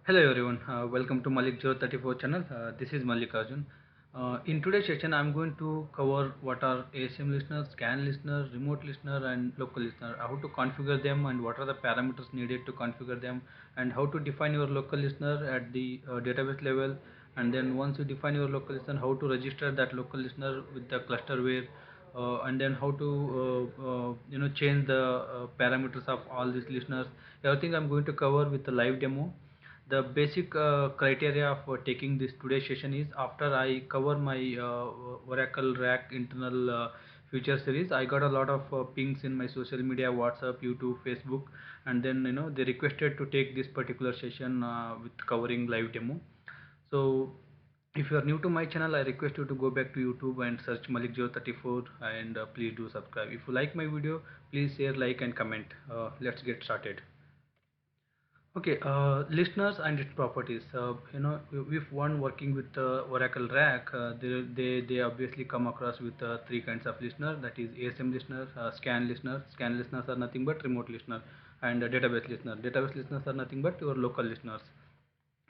Hello everyone, welcome to Malik 034 channel. This is Malik Arjun. In today's session, I'm going to cover what are ASM listeners, scan listener, remote listener, and local listener. How to configure them, and what are the parameters needed to configure them, and how to define your local listener at the database level. And then once you define your local listener, how to register that local listener with the clusterware, and then how to change the parameters of all these listeners. Everything I'm going to cover with the live demo. The basic criteria for taking this today's session is after I cover my Oracle RAC internal feature series. I got a lot of pings in my social media, WhatsApp, YouTube, Facebook, and then they requested to take this particular session with covering live demo. So if you are new to my channel, I request you to go back to YouTube and search Malik034, and please do subscribe. If you like my video, please share, like, and comment. Let's get started. Okay, listeners and its properties. If one working with Oracle RAC, they obviously come across with three kinds of listener. That is ASM listener, scan listener. Scan listeners are nothing but remote listener, and database listener. Database listeners are nothing but your local listeners.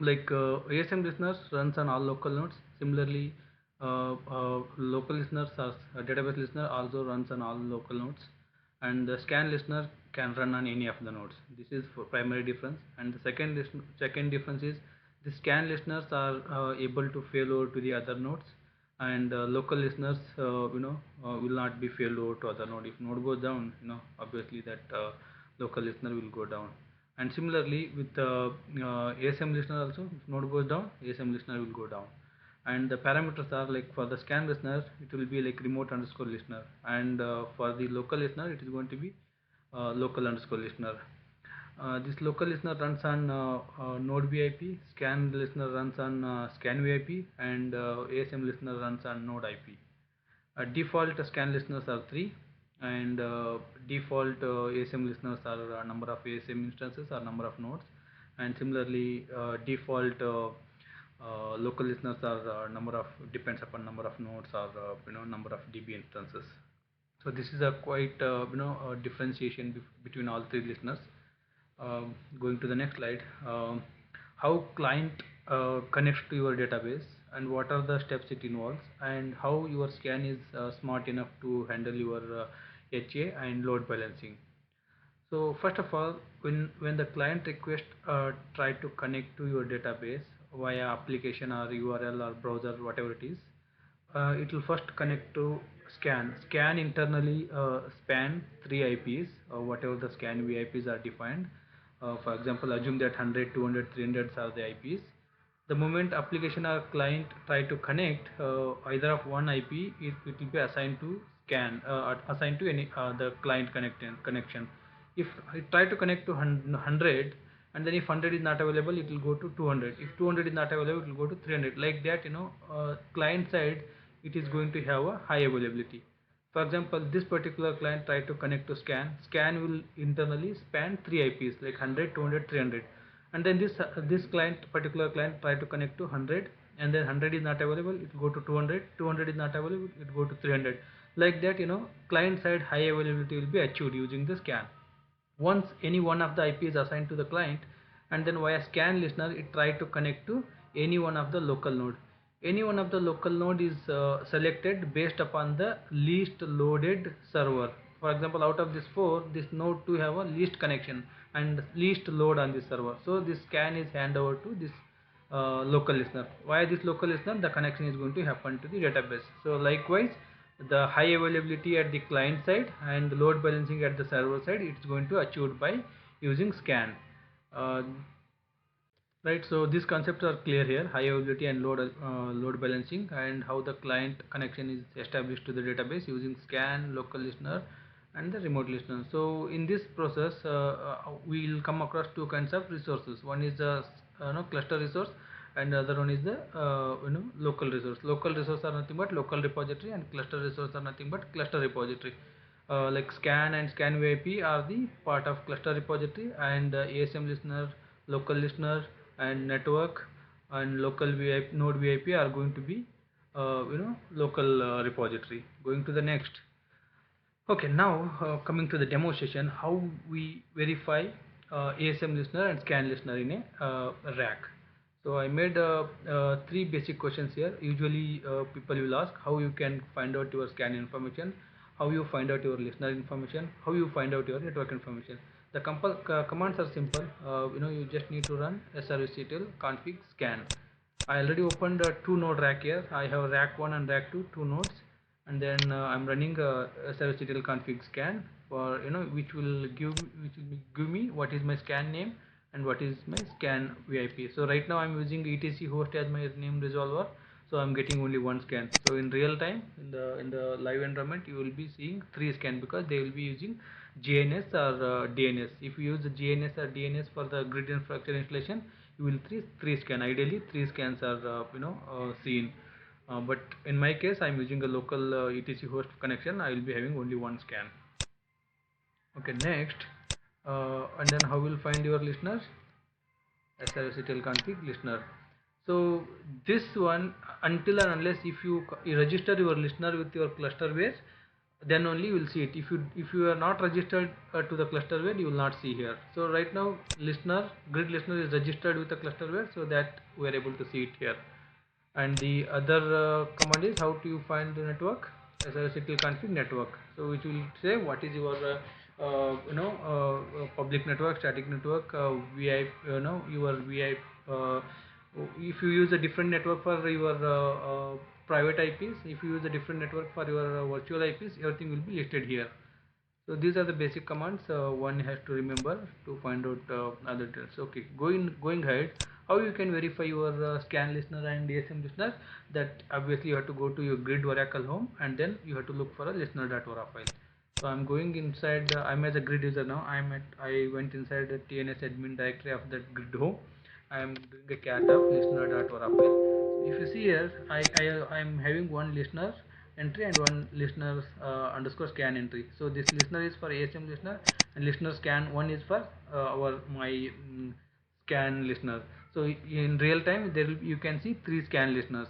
Like ASM listeners runs on all local nodes. Similarly, local listeners as database listener also runs on all local nodes, and the scan listener can run on any of the nodes. This is for primary difference. And the second difference is the scan listeners are able to fail over to the other nodes, and local listeners will not be fail over to other node. If node goes down, obviously that local listener will go down. And similarly with ASM listener also, if node goes down, ASM listener will go down. And the parameters are like for the scan listener, it will be like remote underscore listener, and for the local listener, it is going to be local underscore listener. This local listener runs on node VIP, scan listener runs on scan VIP, and ASM listener runs on node IP. Default scan listeners are 3, and default ASM listeners are number of ASM instances or number of nodes. And similarly default local listeners are number of, depends upon number of nodes, or number of DB instances. So this is a quite differentiation between all three listeners. Going to the next slide. How client connects to your database, and what are the steps it involves, and how your scan is smart enough to handle your HA and load balancing. So first of all, when the client request try to connect to your database via application or URL or browser, whatever it is, it will first connect to scan. Scan internally span three IPs, whatever the scan VIPs are defined. For example, assume that 100, 200, 300 are the IPs. The moment application or client try to connect either of one IP, it will be assigned to scan, assigned to any the client connection. If it try to connect to 100, and then if 100 is not available, it will go to 200. If 200 is not available, it will go to 300. Like that, client side, it is going to have a high availability. For example, this particular client try to connect to scan. Scan will internally span three IPs like 100, 200, 300. And then this particular client try to connect to 100, and then 100 is not available, it will go to 200. 200 is not available, it will go to 300. Like that, client side high availability will be achieved using the scan. Once any one of the IP is assigned to the client, and then via scan listener it try to connect to any one of the local node. Any one of the local node is selected based upon the least loaded server. For example, out of this 4, this node 2 have a least connection and least load on this server, so this scan is hand over to this local listener. Via this local listener, the connection is going to happen to the database. So likewise, the high availability at the client side and the load balancing at the server side, it's going to achieved by using scan. uh, right, so these concepts are clear here: high availability and load balancing, and how the client connection is established to the database using scan, local listener, and the remote listener. So in this process, we will come across two kinds of resources. One is the cluster resource, and the other one is the local resource. Local resource are nothing but local repository, and cluster resource are nothing but cluster repository. Like scan and scan VIP are the part of cluster repository, and ASM listener, local listener, and network, and local VIP, node VIP are going to be local repository. Going to the next. Okay, now coming to the demo session, how we verify ASM listener and scan listener in a rack. So I made three basic questions here. Usually people will ask how you can find out your scan information, how you find out your listener information, how you find out your network information. The commands are simple. You just need to run srvctl config scan. I already opened a two node rack here. I have rack 1 and rack 2, two nodes, and then I'm running a srvctl config scan for which will give me what is my scan name and what is my scan VIP. So right now I'm using etc host as my name resolver, so I'm getting only one scan. So in real time, in the live environment, you will be seeing three scan because they will be using GNS or DNS. If you use the GNS or DNS for the grid infrastructure installation, you will three scan. Ideally, three scans are seen. But in my case, I'm using a local etc host connection. I will be having only one scan. Okay, next, and then how will find your listeners? srvctl config listener. So this one, until and unless if you register your listener with your cluster base, then only you will see it. If you are not registered to the cluster base, you will not see here. So right now listener, grid listener is registered with the cluster base, so that we are able to see it here. And the other command is how do you find the network? srvctl config network. So which will say what is your public network, static network, VIP, your VIP. If you use a different network for your private IPs, if you use a different network for your virtual IPs, everything will be listed here. So these are the basic commands one has to remember to find out other details. Okay, going ahead, how you can verify your scan listener and ASM listener? That obviously you have to go to your grid Oracle home, and then you have to look for a listener.ora file. So I'm going inside. I'm as a grid user now. I went inside the TNS admin directory of that grid home. I am doing a cat of listener.ora file. If you see here, I'm having one listener entry and one listener underscore scan entry. So this listener is for ASM listener, and listener scan one is for my scan listener. So in real time, you can see three scan listeners.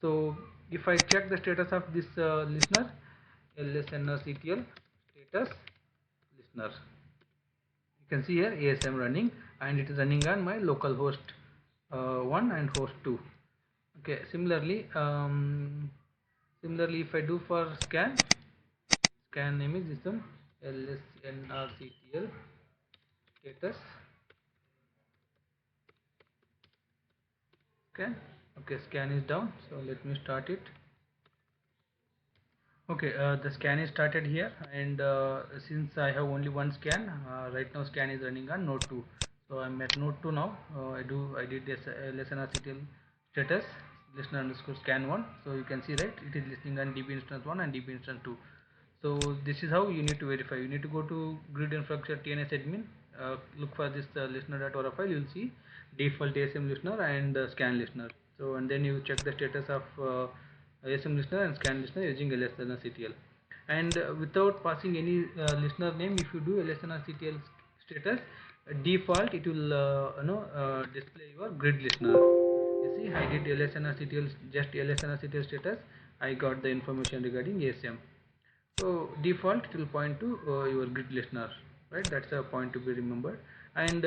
So if I check the status of this listener, lsnrctl status listener, you can see here ASM running, and it is running on my local host 1 and host 2. Okay, similarly if I do for scan name is this one, lsnrctl status scan. Okay, scan is down, so let me start it. Okay, the scan is started here, and since I have only one scan, right now scan is running on node 2. So I'm at node 2 now. I did this lsnrctl status listener underscore scan 1. So you can see, right, it is listening on db instance 1 and db instance 2. So this is how you need to verify. You need to go to grid infrastructure TNS admin, look for this listener.ora file. You will see default ASM listener and scan listener. So and then you check the status of ASM listener and scan listener using lsnrctl. And without passing any listener name, if you do lsnrctl status, default it will display your grid listener. You see, I did lsnrctl, just lsnrctl status. I got the information regarding ASM. So default it will point to your grid listener, right? That's a point to be remembered. And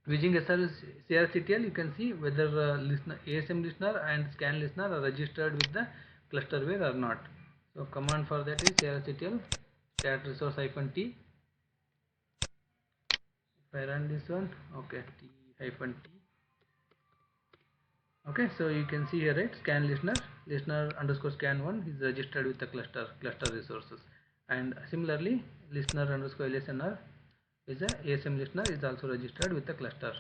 using CRCTL, you can see whether listener, ASM listener and scan listener are registered with the clusterware or not. So command for that is CRCTL stat resource -t. If I run this one, okay, t-t. Okay, so you can see here, right, scan listener underscore scan 1 is registered with the cluster resources, and similarly listener underscore lsnr is a ASM listener is also registered with the cluster.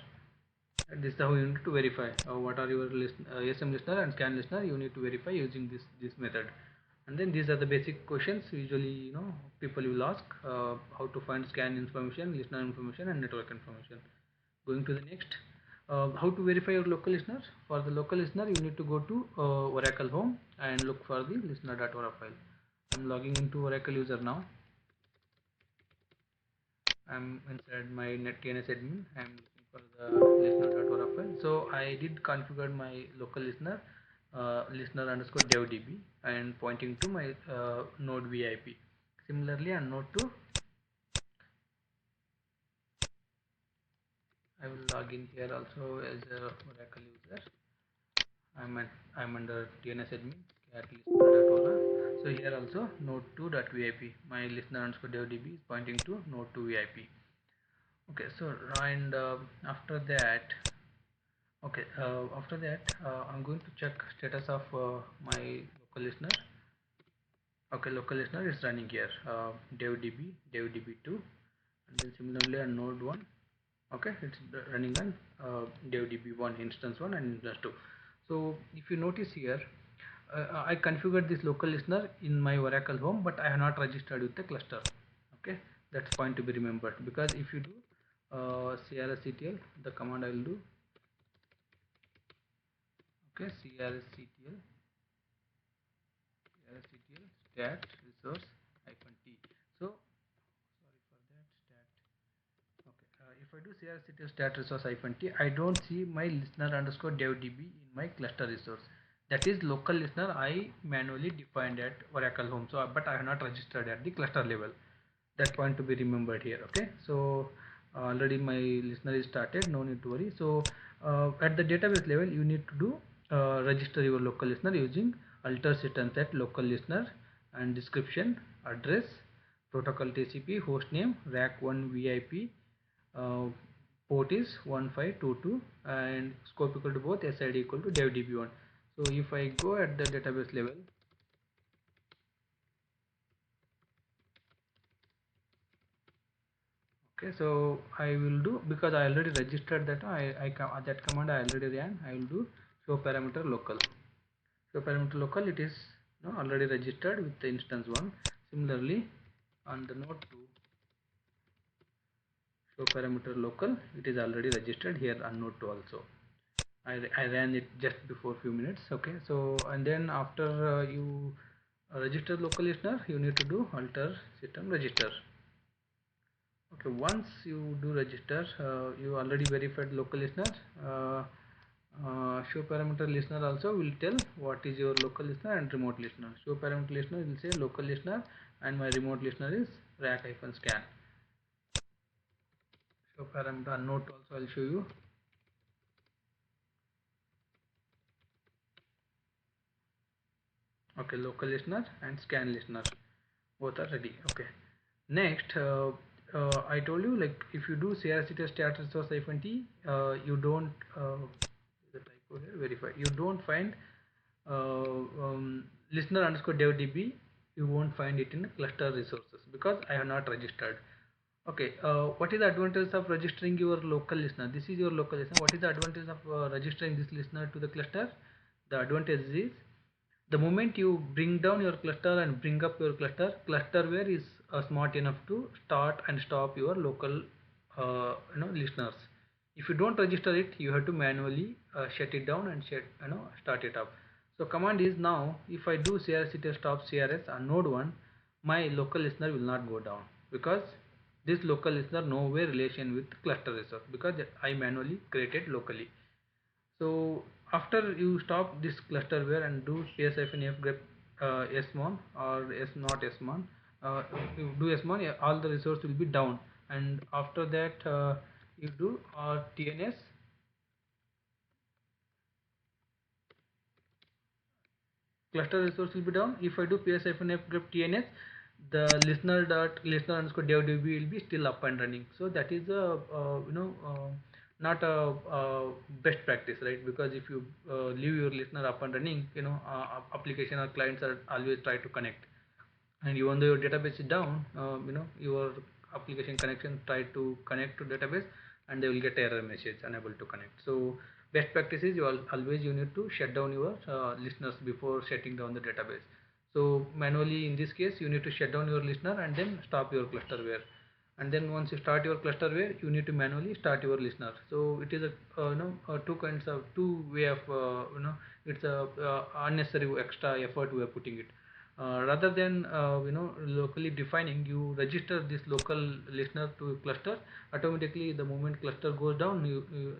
And this is how you need to verify what are your ASM listener and scan listener. You need to verify using this method. And then these are the basic questions usually people will ask, how to find scan information, listener information, and network information. Going to the next, how to verify your local listener. For the local listener, you need to go to Oracle home and look for the listener.ora file. I'm logging into Oracle user now. I'm inside my NetTNS admin. I'm looking for the listener.ora file. So I did configure my local listener, listener underscore devdb, and pointing to my node VIP. Similarly on node 2, I will log in here also as a Oracle user. I'm under DNS admin cat listener.aura. So here also node2.vip. My listener underscore devdb is pointing to node2vip. Okay, so and after that I'm going to check status of my local listener. Okay, local listener is running here, devdb, devdb2, and then similarly on node 1. Okay, it's running on devdb1 instance 1 and instance 2. So if you notice here, I configured this local listener in my Oracle home, but I have not registered with the cluster. Okay, that's point to be remembered, because if you do crctl, the command I will do, okay, crctl stat resource hyphen t. So sorry for that, stat. Okay, if I do crctl stat resource hyphen t, I don't see my listener underscore devdb in my cluster resource. That is local listener I manually defined at Oracle home. So, but I have not registered at the cluster level. That point to be remembered here. Okay, so already my listener is started. No need to worry. So at the database level, you need to do register your local listener using alter settings at local listener and description, address, protocol TCP, host name, rack1 VIP, uh, port is 1522, and scope equal to both, SID equal to devdb1. So if I go at the database level, okay, so I will do, because I already registered that, that command I already ran. I will do show parameter local. Show parameter local, it is already registered with the instance 1. Similarly on the node 2, show parameter local, it is already registered here on node 2 also. I ran it just before few minutes. Okay, so and then after you register local listener, you need to do alter system register. Okay, once you do register, you already verified local listener. Show parameter listener also will tell what is your local listener and remote listener. Show parameter listener will say local listener, and my remote listener is rack-scan. Show parameter note also I'll show you. Okay, local listener and scan listener both are ready. Okay, next I told you, like, if you do crctl stat resource -t, you don't the typo here, verify, you don't find listener underscore devdb, you won't find it in cluster resources because I have not registered. Okay, what is the advantage of registering your local listener? This is your local listener. What is the advantage of registering this listener to the cluster? The advantage is, the moment you bring down your cluster and bring up your clusterware is smart enough to start and stop your local listeners. If you don't register it, you have to manually shut it down and start it up. So command is, now if I do crctl stop crs on node 1, my local listener will not go down, because this local listener nowhere relation with cluster resource, because I manually created locally. So after you stop this clusterware and do ps-f grep smon or s not smon, you do smon, all the resource will be down, and after that you do tns, cluster resource will be down. If I do ps-f grep tns, the listener underscore devdb will be still up and running. So that is a not a best practice, right? Because if you leave your listener up and running, application or clients are always try to connect, and even though your database is down, your application connection try to connect to database, and they will get error message unable to connect. So best practice is, always you need to shut down your listeners before shutting down the database. So manually, in this case, you need to shut down your listener and then stop your clusterware, and then once you start your clusterware, you need to manually start your listener. So it is two way of it's a unnecessary extra effort we are putting it. Rather than locally defining, you register this local listener to cluster. Automatically, the moment cluster goes down,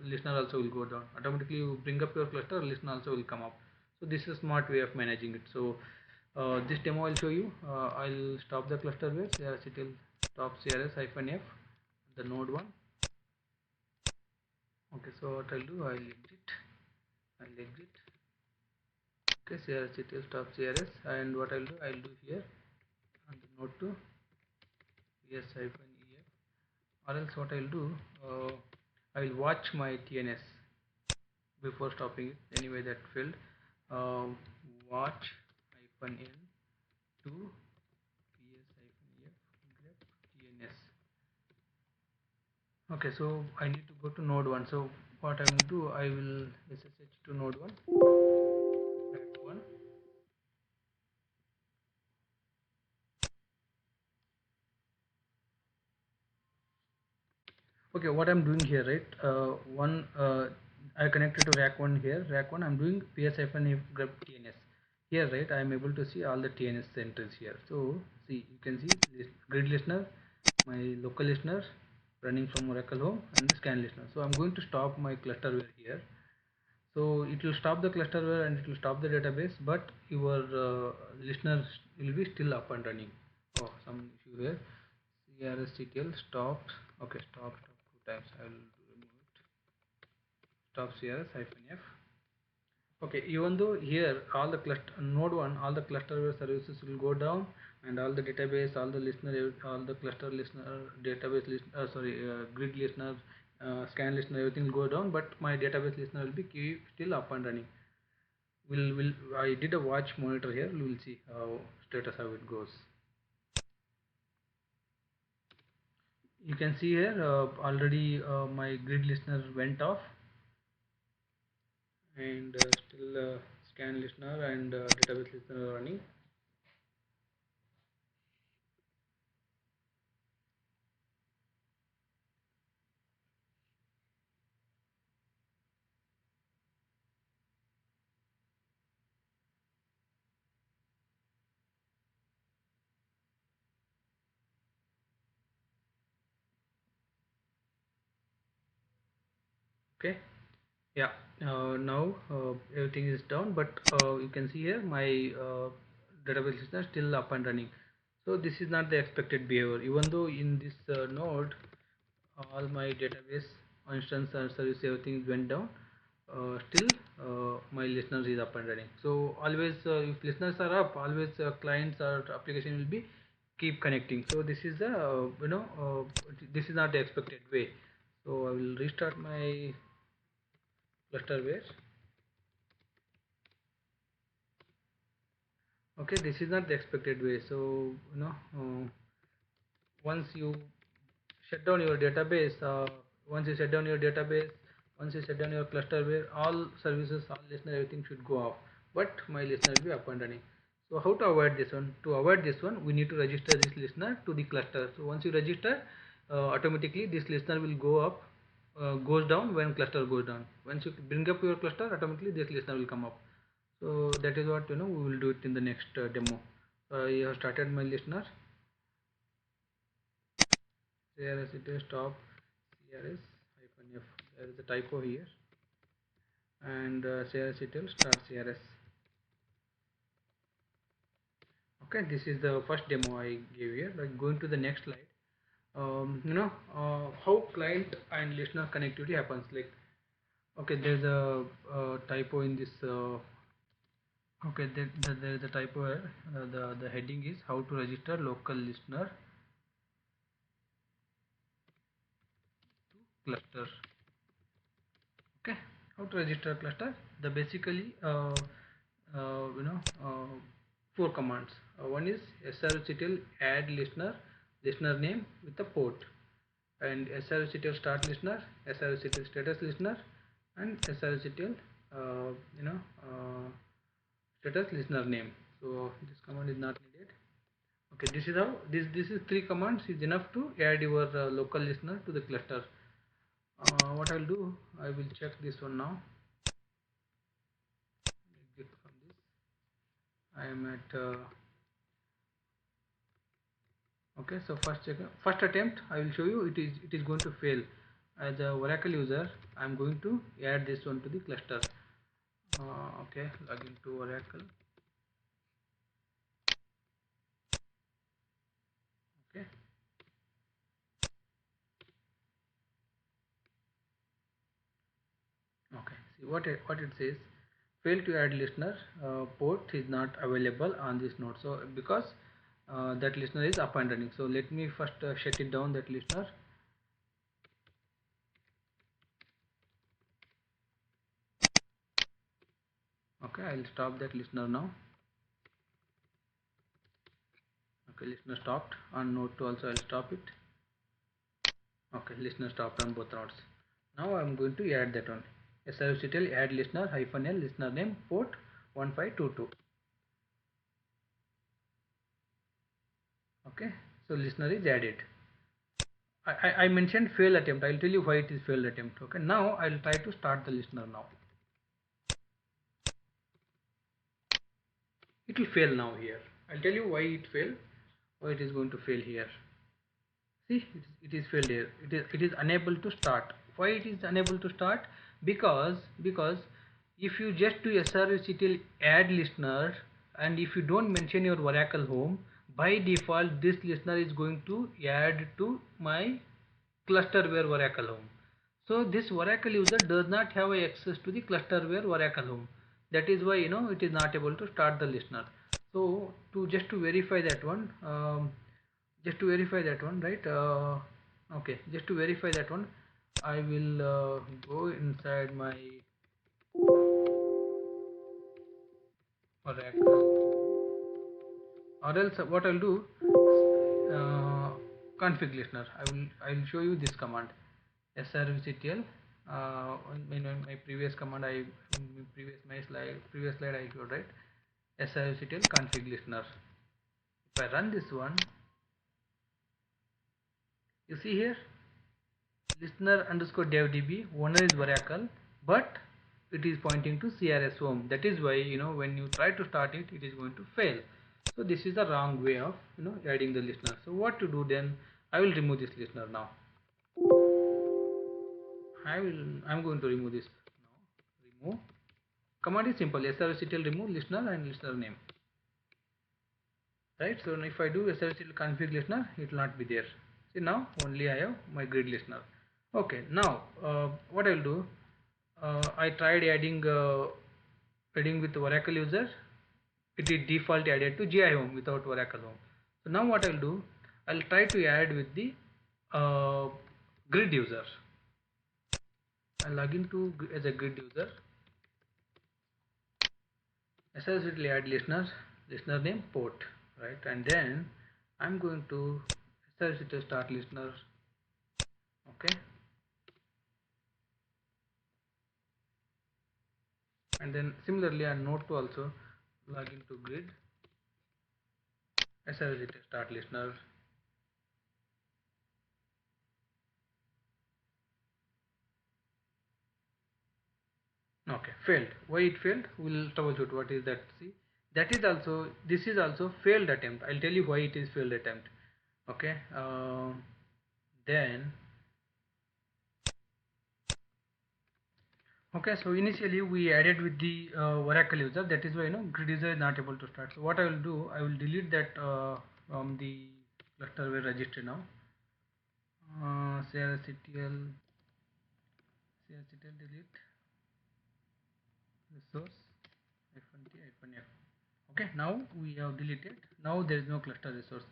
listener also will go down. Automatically, you bring up your cluster, listener also will come up. So this is a smart way of managing it. So this demo I'll show you. I'll stop the clusterware. Ctl stop crs -f, the node 1. Okay, so what I'll do, I'll exit. Okay, CRS stop CRS, and what I'll do here on the node to ps-ef, or else what I'll do, I'll watch my TNS before stopping it. Anyway, that failed. um, Watch hyphen n to ps-f grep TNS. Okay, so I need to go to node 1. So what I will do, I will SSH to node 1, rack 1. Okay, what I'm doing here, right? One, I connected to rack 1 here. Rack 1, I'm doing ps-if grep TNS. Here, right? I'm able to see all the TNS entries here. So, see, you can see this grid listener, my local listener running from Oracle Home, and the scan listener. So, I'm going to stop my clusterware here. So, it will stop the clusterware and it will stop the database, but your listeners will be still up and running. Oh, some issue here. CRSCTL stopped. Okay, stop 2 times. I will remove it. Stop CRS hyphen F. Okay, even though here all the cluster node 1, all the clusterware services will go down, and all the database, all the listener, all the cluster listener, database listener, grid listener, scan listener, everything will go down, but my database listener will be still up and running. Will I did a watch monitor here. We will see how it goes. You can see here already my grid listener went off, and still scan listener and database listener are running. Okay, yeah, now everything is down, but you can see here my database listener still up and running. So this is not the expected behavior, even though in this node all my database instance and service everything went down. Still my listeners is up and running. So always if listeners are up, always clients or application will be keep connecting. So this is the this is not the expected way. So I will restart my clusterware. Okay, this is not the expected way. So once you shut down your database, once you shut down your database, once you shut down your cluster, where all services, all listener, everything should go off, but my listener will be up and running. So how to avoid this one? To avoid this one, we need to register this listener to the cluster. So once you register, automatically this listener will go up, goes down when cluster goes down. Once you bring up your cluster, automatically this listener will come up. So that is what we will do it in the next demo. I have started my listener. CRS it is stop CRS hyphen F. There is a typo here, and CRS it will start CRS. Okay, this is the first demo I gave here. Like going to the next slide. How client and listener connectivity happens. Like, okay, there's a typo in this. Okay, there is a typo here. The heading is how to register local listener to cluster. Okay, how to register a cluster? The basically you know uh, four commands. One is srctl add listener name with the port, and srctl start listener, srctl status listener, and srctl uh, you know uh, status listener name. So this command is not needed. Okay, this is how this is three commands is enough to add your local listener to the cluster. What I'll do, I will check this one now. Exit from this. I am at okay. So first attempt I will show you, it is going to fail. As a Oracle user, I am going to add this one to the cluster. Okay, log into Oracle. Okay, what it says, fail to add listener, port is not available on this node. So because that listener is up and running, so let me first shut it down, that listener. Okay, I'll stop that listener now. Okay, listener stopped. On node 2 also I'll stop it. Okay, listener stopped on both nodes. Now I'm going to add that one. srvctl add listener -l listener name port 1522. Okay, so listener is added. I mentioned fail attempt. I'll tell you why it is failed attempt. Okay, now I'll try to start the listener now. It will fail now here. I'll tell you why it failed. Why it is going to fail here. See, it is failed here. It is unable to start. Why it is unable to start? Because if you just do srvctl add listener, and if you don't mention your Oracle home, by default this listener is going to add to my clusterware Oracle home. So this Oracle user does not have access to the clusterware Oracle home. That is why it is not able to start the listener. So just to verify that one, right? Okay, just to verify that one, I will go inside my Oracle, or else what I'll do, uh, config listener. I'll show you this command, srvctl. In my previous command, in previous slide I showed, right? srvctl config listener. If I run this one, you see here, listener underscore devdb, owner is Oracle, but it is pointing to CRS home. That is why when you try to start it, it is going to fail. So this is the wrong way of adding the listener. So what to do then? I will remove this listener now. I'm going to remove this now. Remove command is simple, srvctl remove listener and listener name. Right, so if I do srvctl config listener, it will not be there. See, now only I have my grid listener. Okay, now what I will do, I tried adding with Oracle user. It is default added to GI home without Oracle home. So now what I will do, I will try to add with the grid user. I log into as a grid user, srvctl add listener name port, right, and then I'm going to srvctl start listener. Okay, and then similarly on node 2 also log into grid, srvctl start listener. Okay, failed. Why it failed? We'll troubleshoot what is that. See, this is also failed attempt. I'll tell you why it is failed attempt. Okay, then okay, so initially we added with the Oracle user. That is why grid user is not able to start. So what I will do, I will delete that from the clusterware registry now. crctl delete resource -t-f. Okay, now we have deleted. Now there is no cluster resource.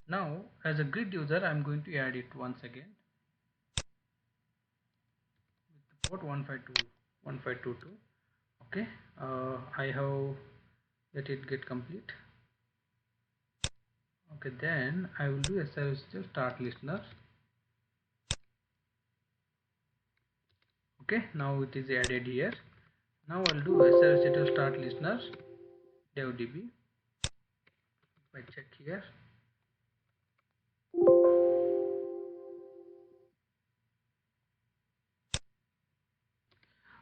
Now as a grid user, I'm going to add it once again with the port 1522. Okay, I have let it get complete. Okay, then I will do srvctl start listener. Okay, now it is added here. Now I'll do srvctl start listener devdb. If I check here,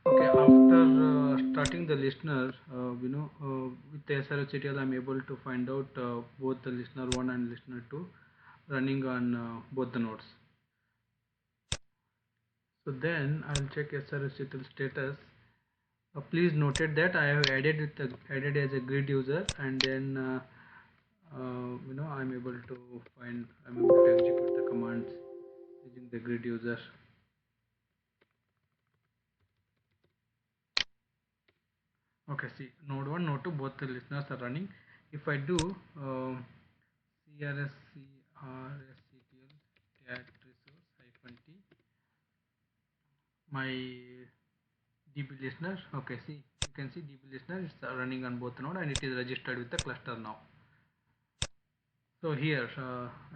okay, after starting the listener, with the srvctl I'm able to find out both the listener 1 and listener 2 running on both the nodes. So then I'll check srvctl status. Please noted that I have added as a grid user, and then I'm able to execute the commands using the grid user. Okay, see, node 1, node 2, both the listeners are running. If I do CRSCRSCTL cat resource hyphen T, my DB listener, okay, see, you can see DB listener is running on both node and it is registered with the cluster now. So here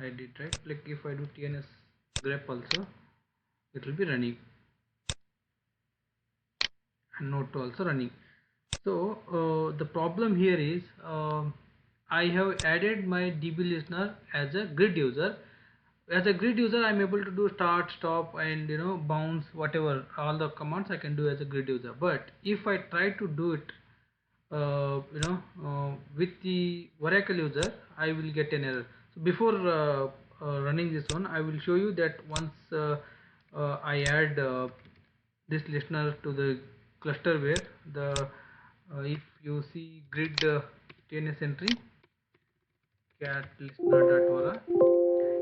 I did right, like if I do TNS grep also, it will be running and node 2 also running. So the problem here is I have added my DB listener as a grid user. As a grid user, I'm able to do start, stop, and bounce, whatever all the commands I can do as a grid user. But if I try to do it, with the Oracle user, I will get an error. So before running this one, I will show you that once I add this listener to the cluster where the if you see grid TNS entry cat listener.ora,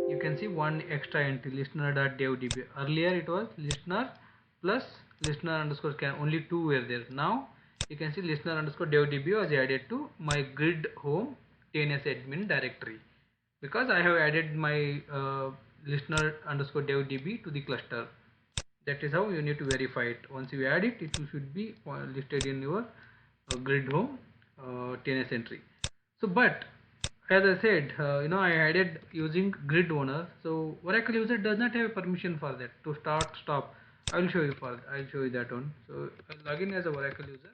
you can see one extra entry listener.devdb. Earlier it was listener plus listener underscore scan, only two were there. Now you can see listener underscore devdb was added to my grid home TNS admin directory because I have added my listener underscore devdb to the cluster. That is how you need to verify it. Once you add it, it should be listed in your grid home TNS entry. So but as I said, I added using grid owner. So Oracle user does not have permission for that to start, stop. I will show you I'll show you that one. So I'll log in as a Oracle user.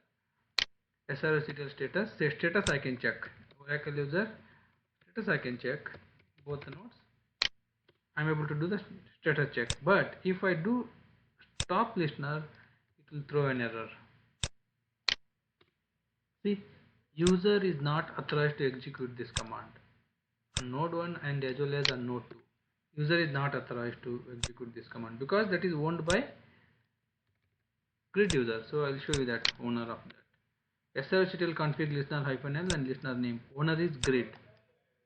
SRSCTL status. Say status I can check. Oracle user status I can check both the nodes. I'm able to do the status check. But if I do stop listener, it will throw an error. See, user is not authorized to execute this command on node 1 and as well as on node 2. User is not authorized to execute this command because that is owned by grid user. So I'll show you that owner of that. srctl config listener hyphen l and listener name. Owner is grid,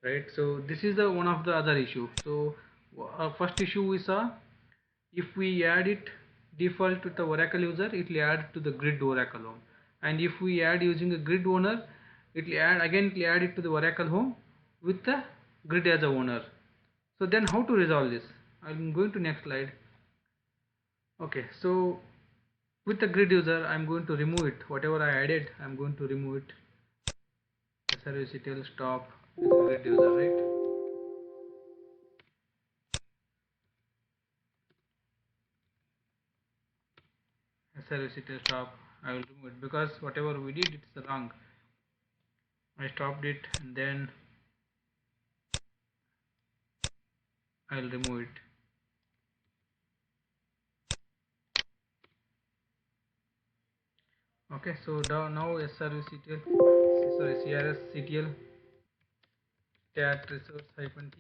right? So this is the one of the other issue. So first issue we saw, if we add it default to the Oracle user, it will add to the grid Oracle home, and if we add using a grid owner, it will add it to the Oracle home with the grid as a owner. So then how to resolve this? I'm going to next slide. Okay, so with the grid user, I'm going to remove it. Whatever I added, I'm going to remove it. srctl stop with the grid user, right? srctl stop. I will remove it because whatever we did, it's wrong. I stopped it and then I'll remove it. Okay, so now srctl, sorry, CRSCTL cat resource hyphen t,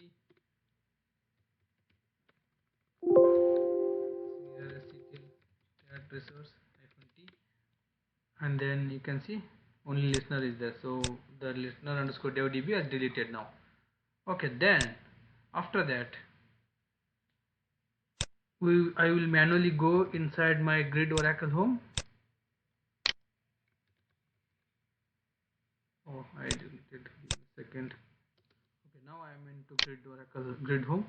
CRSCTL cat resource hyphen t, and then you can see only listener is there. So the listener underscore devdb is deleted now. Okay, then after that I will manually go inside my grid Oracle home. Oh, I deleted. Second. Okay, now I am into grid Oracle grid home.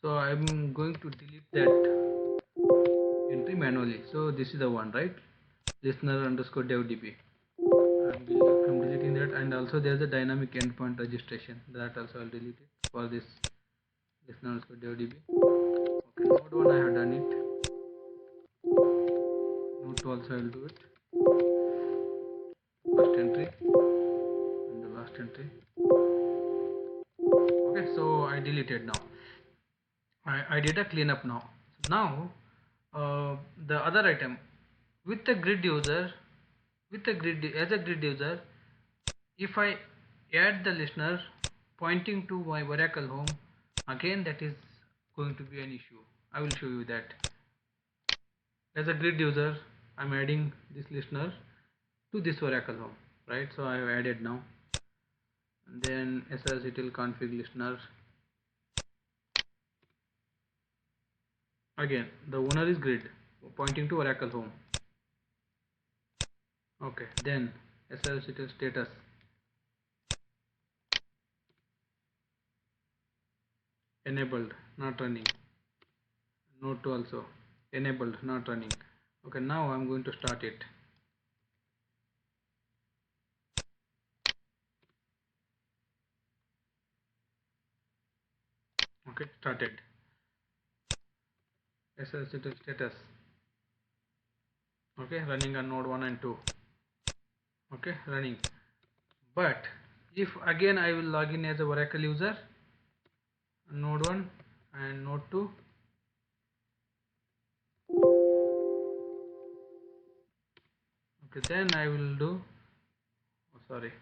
So I am going to delete that entry manually. So this is the one, right? Listener underscore devdb. I'm deleting that, and also there's a dynamic endpoint registration. That also I'll delete it for this listener underscore devdb. Okay, node 1 I have done it. Node 2 also I'll do it. First entry and the last entry. Okay, so I deleted now. I did a cleanup now. So now the other item with the grid user, with the grid as a grid user, if I add the listener pointing to my Oracle home, again that is going to be an issue. I will show you that. As a grid user, I'm adding this listener to this Oracle home, right? So I have added now. And then srctl config listener. Again, the owner is grid pointing to Oracle home. Okay, then SLCTL status enabled, not running. Node 2 also enabled, not running. Okay, now I'm going to start it. Okay, started. SLCTL status. Okay, running on node 1 and 2. Okay, running. But if again I will log in as a Oracle user, node 1 and node 2, okay, then I will do, oh, sorry,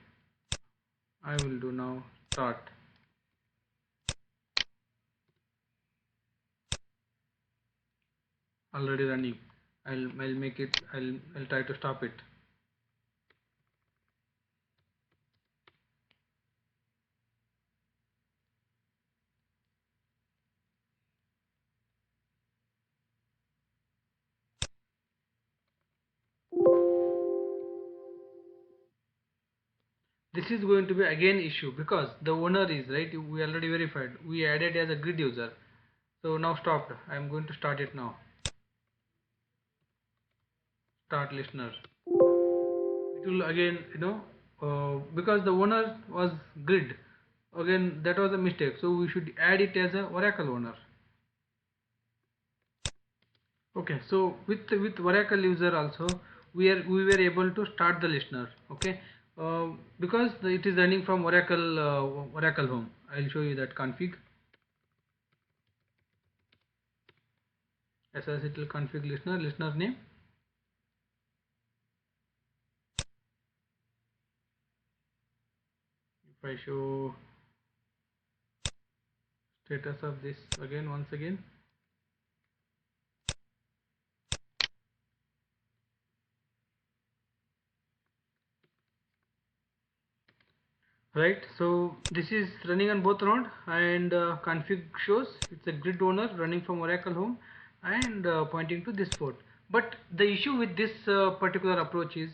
I will do now start. Already running. I'll make it, I'll try to stop it. This is going to be again issue because the owner is right, we already verified, we added as a grid user. So now stopped. I'm going to start it now. Start listener. It will again, because the owner was grid, again that was a mistake, so we should add it as a Oracle owner. Okay, so with Oracle user also we were able to start the listener. Okay, because it is running from Oracle home. I'll show you that config. SSL config listener name. If I show status of this again, once again, right, so this is running on both node, and config shows it's a grid owner running from Oracle home and pointing to this port. But the issue with this particular approach is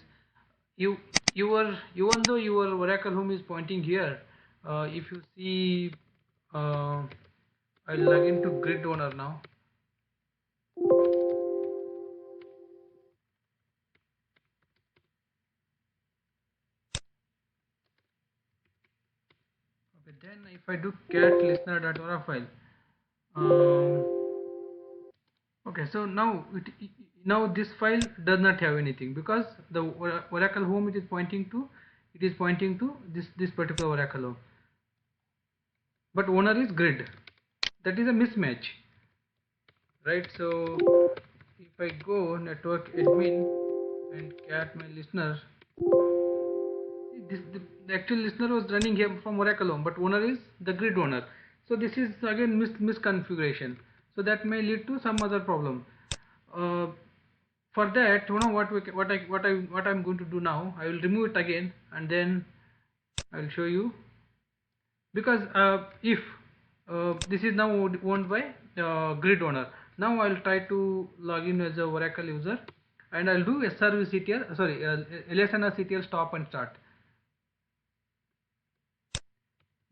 you even though your Oracle home is pointing here, if you see, I'll log into grid owner now. Okay, then if I do cat listener.ora file, um, okay, so now this file does not have anything because the Oracle home it is pointing to, this particular Oracle home, but owner is grid. That is a mismatch, right? So if I go network admin and cat my listener, the actual listener was running here from Oracle home, but owner is the grid owner. So this is again misconfiguration. So that may lead to some other problem. Uh, for that, what I'm going to do now, I will remove it again and then I will show you, because if this is now owned by grid owner. Now I will try to log in as a Oracle user and I'll do SRVCTL, sorry, LSNRCTL stop and start.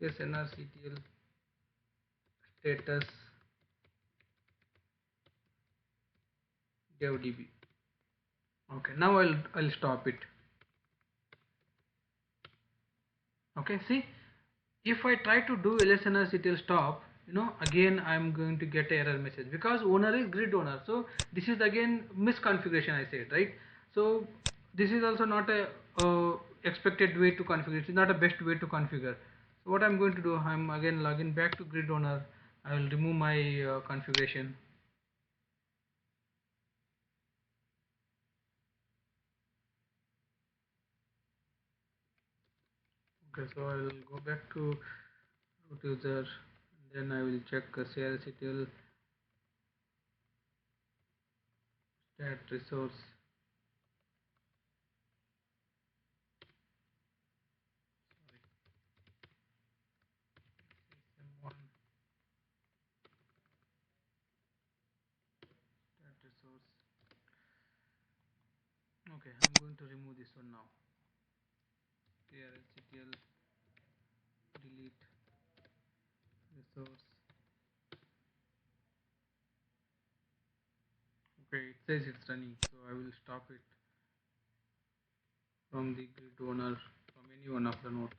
SNRCTL status devdb. Okay, now I'll stop it. Okay, see, if I try to do LSNRCTL stop, again I'm going to get an error message because owner is grid owner. So this is again misconfiguration, I said, right? So this is also not a expected way to configure. It's not a best way to configure. So what I'm going to do, I'm again logging back to grid owner. I will remove my configuration. Okay, so I will go back to root user, then I will check CRCTL stat resource. Sorry, system1 stat resource. Okay, I'm going to remove this one now. strctl delete resource. Okay, it says it's running, so I will stop it from the grid owner, from any one of the node.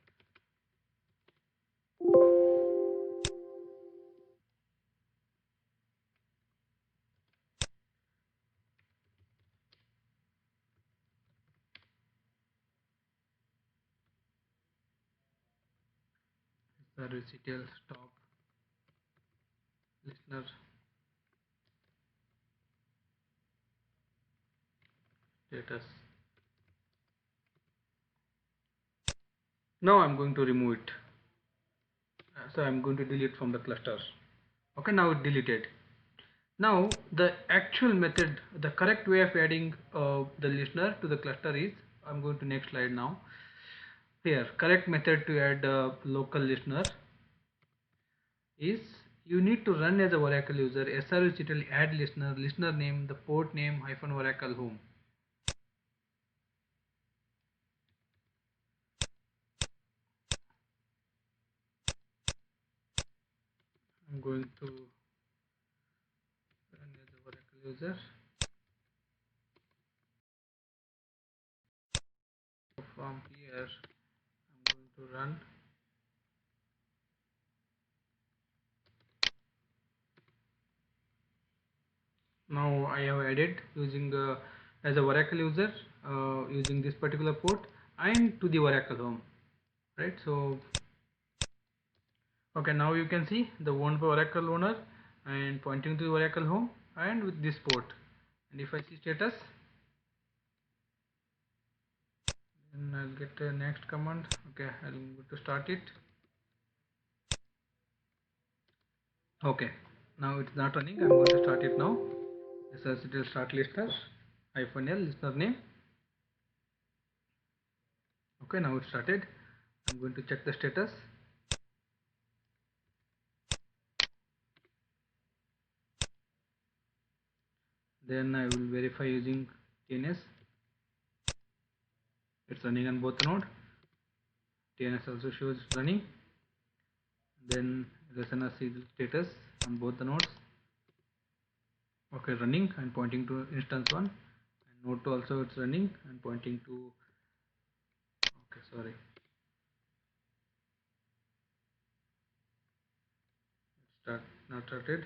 strctl stop listener status. Now I'm going to remove it. So I'm going to delete from the cluster. Okay, now it deleted. Now the actual method, the correct way of adding the listener to the cluster is, I'm going to next slide now. Here, correct method to add a local listener is, you need to run as a Oracle user srctl add listener, listener name, the port name hyphen Oracle home. I'm going to run as a Oracle user. From here, I'm going to run. Now I have added using as a Oracle user using this particular port and to the Oracle home, right? So okay, now you can see the owned by Oracle owner and pointing to the Oracle home and with this port. And if I see status, then I'll get the next command. Okay, I'll go to start it. Okay, now it's not running. I'm going to start it now. Srctl start listener hyphen l listener name. Okay, now it started. I'm going to check the status. Then I will verify using TNS. It's running on both the node. TNS also shows running. Then listener sees the status on both the nodes. Okay, running and pointing to instance 1, and node 2 also it's running and pointing to, okay, sorry, start not started.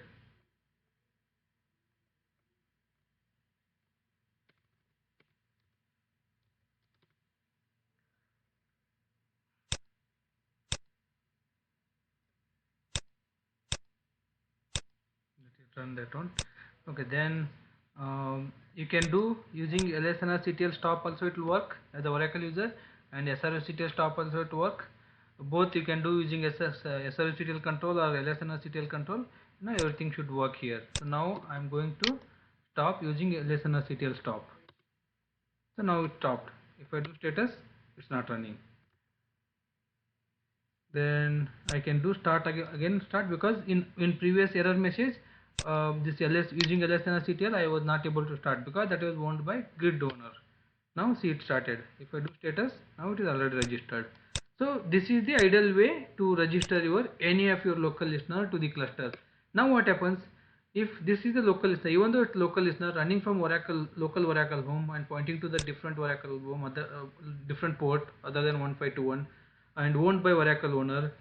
Let it run that one. Okay, then you can do using lsnrctl stop also, it will work as the Oracle user, and srctl stop also it will work. Both you can do using srctl control or lsnrctl control. You know, everything should work here. So now I'm going to stop using lsnrctl stop. So now it stopped. If I do status, it's not running. Then I can do start again start, because in previous error message this ls using lsnrctl I was not able to start because that was owned by grid owner. Now see it started. If I do status, now it is already registered. So this is the ideal way to register your any of your local listener to the cluster. Now what happens if this is the local listener, even though it's local listener running from Oracle local Oracle home and pointing to the different Oracle home, other different port other than 1521 and owned by Oracle owner,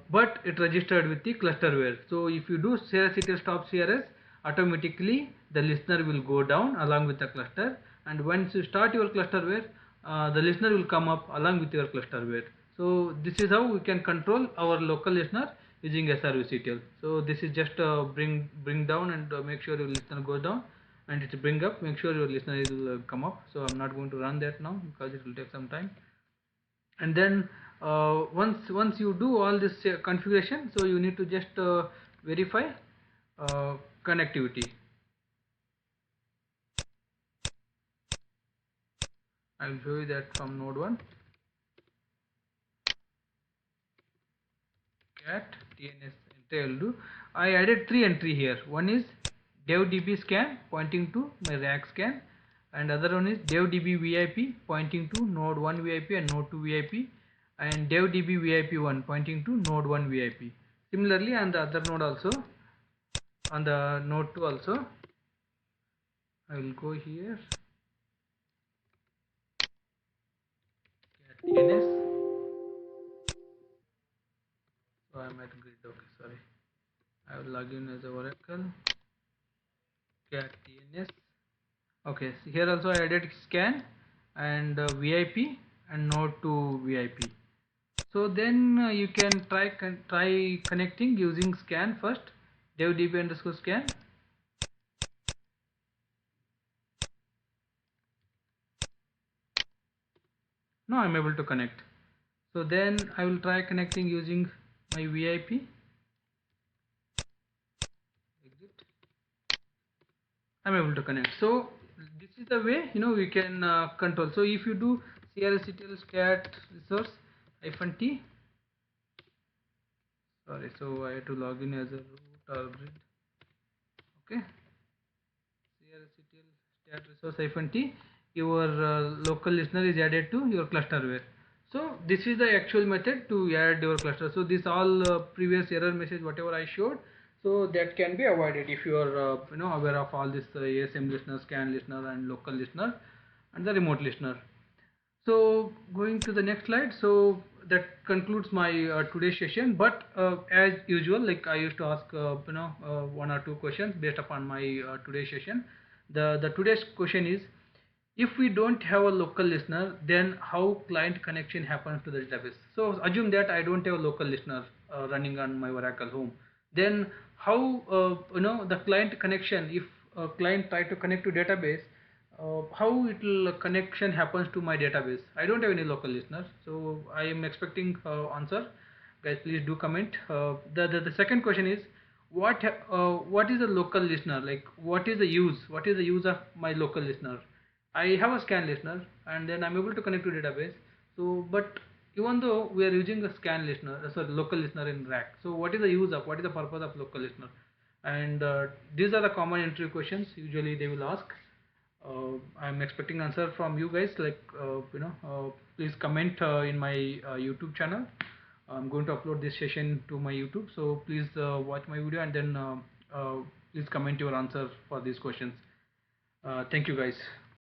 but it registered with the clusterware. So if you do CRS stop CRS, automatically the listener will go down along with the cluster, and once you start your clusterware, the listener will come up along with your clusterware. So this is how we can control our local listener using srvctl. So this is just bring down and make sure your listener goes down, and it's bring up, make sure your listener will come up. So I'm not going to run that now because it will take some time. And then once you do all this configuration, so you need to just verify connectivity. I will show you that from node 1. Cat tns entry I will do. I added 3 entry here. One is dev db scan pointing to my rack scan, and other one is DevDB VIP pointing to node 1 VIP and node 2 VIP, and DevDB VIP1 pointing to node 1 VIP. Similarly on the other node also, on the node 2 also, I will go here, DNS. So I'm at grid. Okay, sorry. I will log in as a Oracle. Cat DNS. Okay, so here also I added scan and VIP and node to VIP. So then you can try connecting using scan first, devdb underscore scan. Now I'm able to connect. So then I will try connecting using my VIP. Exit. I'm able to connect. So this is the way we can control. So if you do crctl scat resource -t, sorry, so I have to log in as a root or grid. Okay, crctl stat resource -t, your local listener is added to your clusterware. So this is the actual method to add your cluster. So this all previous error message whatever I showed, so that can be avoided if you are aware of all this ASM listener, scan listener and local listener and the remote listener. So going to the next slide. So that concludes my today's session, but as usual, like I used to ask one or two questions based upon my today's session. The today's question is, if we don't have a local listener, then how client connection happens to the database? So assume that I don't have a local listener running on my Oracle home. Then how the client connection, if a client try to connect to database, how it will connection happens to my database? I don't have any local listener, so I am expecting answer. Guys, please do comment. The second question is, what is a local listener? Like, what is the use? What is the use of my local listener? I have a scan listener and then I'm able to connect to database. So, but even though we are using a scan listener, sorry, local listener in rack. So, what is the use of? What is the purpose of local listener? And these are the common interview questions. Usually they will ask. I'm expecting answer from you guys. Like please comment in my YouTube channel. I'm going to upload this session to my YouTube. So please watch my video and then please comment your answer for these questions. Thank you guys.